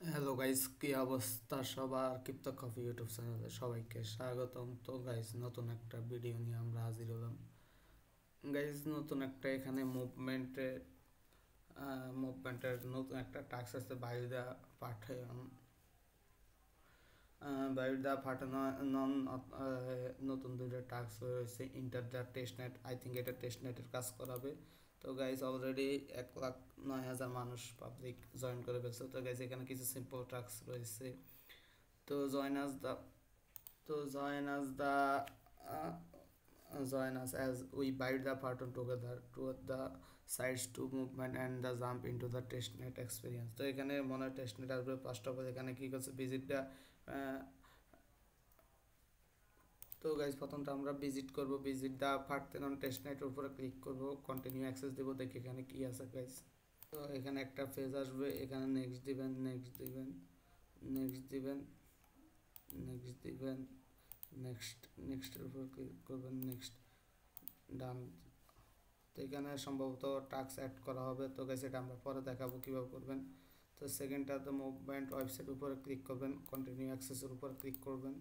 Hello guys, কি অবস্থা সবার? ক্রিপ্টো কফি ইউটিউব চ্যানেলে সবাইকে স্বাগতম। তো গাইস, নতুন একটা ভিডিও নিয়ে আমরা হাজির হলাম। গাইস, নতুন একটা এখানে মুভমেন্টের নতুন একটা টাস্ক আছে, বায়ুদা পাঠায়ন। বায়ুদা পাঠানো নন নতুন দুটো টাস্ক রয়েছে। Enter the testnet, I think এটা টেস্টনেটের কাজ করাবে। তো গাইজ অলরেডি 1,09,000 মানুষ পাবলিক জয়েন করে ফেলছে। তো গাইজ এখানে কিছু সিম্পল টাস্ক রয়েছে। তো জয়েন আস দ্য তো join us as we bite the button together toward the sides to movement and the jump into the testnet experience. তো এখানে মনে হয় টেস্টনেট আসবে ফার্স্ট অফ অল। এখানে কি করছে, ভিজিটটা। তো গাইজ প্রথমটা আমরা ভিজিট দা পার্থেনন টেস্টনেটের উপরে ক্লিক করব, কন্টিনিউ অ্যাক্সেস দেবো, দেখি এখানে কি আছে গাইজ। তো এখানে একটা পেজ আসবে, এখানে নেক্সট দিবেন, নেক্সট দিবেন, নেক্সট দিবেন, নেক্সটের উপর ক্লিক করবেন, নেক্সট, ডান। তো এখানে সম্ভবত টাস্ক অ্যাড করা হবে। তো গাইস এটা আমরা পরে দেখাবো কীভাবে করবেন। তো সেকেন্ডটাতে মুভমেন্ট ওয়েবসাইট উপরে ক্লিক করবেন, কন্টিনিউ অ্যাক্সেসের উপর ক্লিক করবেন।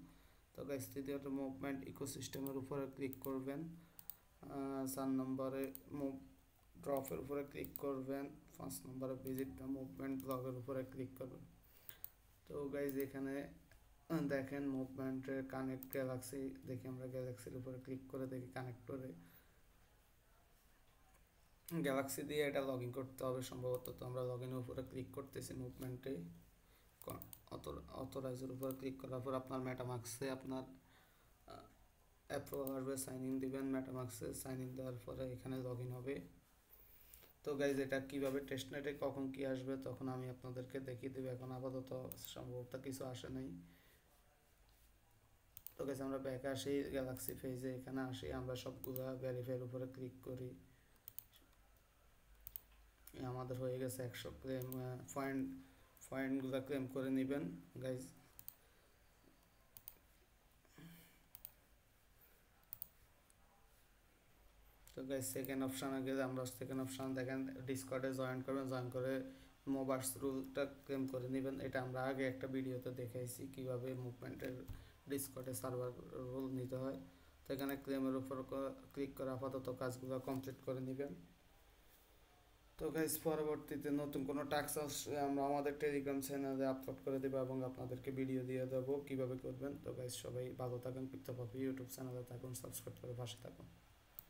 তো গাইস তৃতীয়ত মুভমেন্ট ইকোসিস্টেমের উপরে ক্লিক করবেন। 4 নম্বরে মুভ ড্রপের উপরে ক্লিক করবেন। 5 নম্বরে ভিজিট দ্য মুভমেন্ট ব্লগের উপরে ক্লিক করবেন। তো গাইজ এখানে দেখেন মুভমেন্টের কানেক্ট গ্যালাক্সি, দেখি আমরা গ্যালাক্সির উপরে ক্লিক করে দেখি কানেক্ট করে। গ্যালাক্সি দিয়ে এটা লগ ইন করতে হবে সম্ভবত। তো আমরা লগ ইনের উপরে ক্লিক করতেছি মুভমেন্টে, অথরাইজের উপরে ক্লিক করার পর আপনার মেটামাক্সে আপনার অ্যাপ্রুভাল আসবে, সাইন ইন দিবেন। মেটামাক্সে সাইন ইন দেওয়ার পরে এখানে লগ ইন হবে। তো গাইজ এটা কীভাবে টেস্টনেটে কখন কি আসবে তখন আমি আপনাদেরকে দেখিয়ে দেবো। এখন আপাতত সম্ভবত কিছু আসে নাই। তো গাইজ আমরা ব্যাকে আসি, গ্যালাক্সি পেজে এখানে আসি, আমরা সবগুলো ভেরিফাইয়ের উপরে ক্লিক করি। আমাদের হয়ে গেছে 100 ক্লেম পয়েন্টগুলো ক্লেম করে নেবেন গাইজ। তো গাইজ সেকেন্ড অপশানে গেলে আমরা সেকেন্ড অপশান দেখেন ডিসকর্ডে জয়েন করবেন, জয়েন করে মোবার্স রুলটা ক্লেম করে নেবেন। এটা আমরা আগে একটা ভিডিওতে দেখাইছি কীভাবে মুভমেন্টের ডিসকর্ডে সার্ভার রুল নিতে হয়। তো এখানে ক্লেমের উপর ক্লিক করে আপাতত কাজগুলো কমপ্লিট করে নেবেন। তো গাইজ পরবর্তীতে নতুন কোনো টাস্ক আসলে আমরা আমাদের টেলিগ্রাম চ্যানেলে আপলোড করে দেবো এবং আপনাদেরকে ভিডিও দিয়ে দেবো কীভাবে করবেন। তো গাইজ সবাই ভালো থাকুন, পিকচার পাপি ইউটিউব চ্যানেলে থাকুন, সাবস্ক্রাইব করে পাশে থাকুন।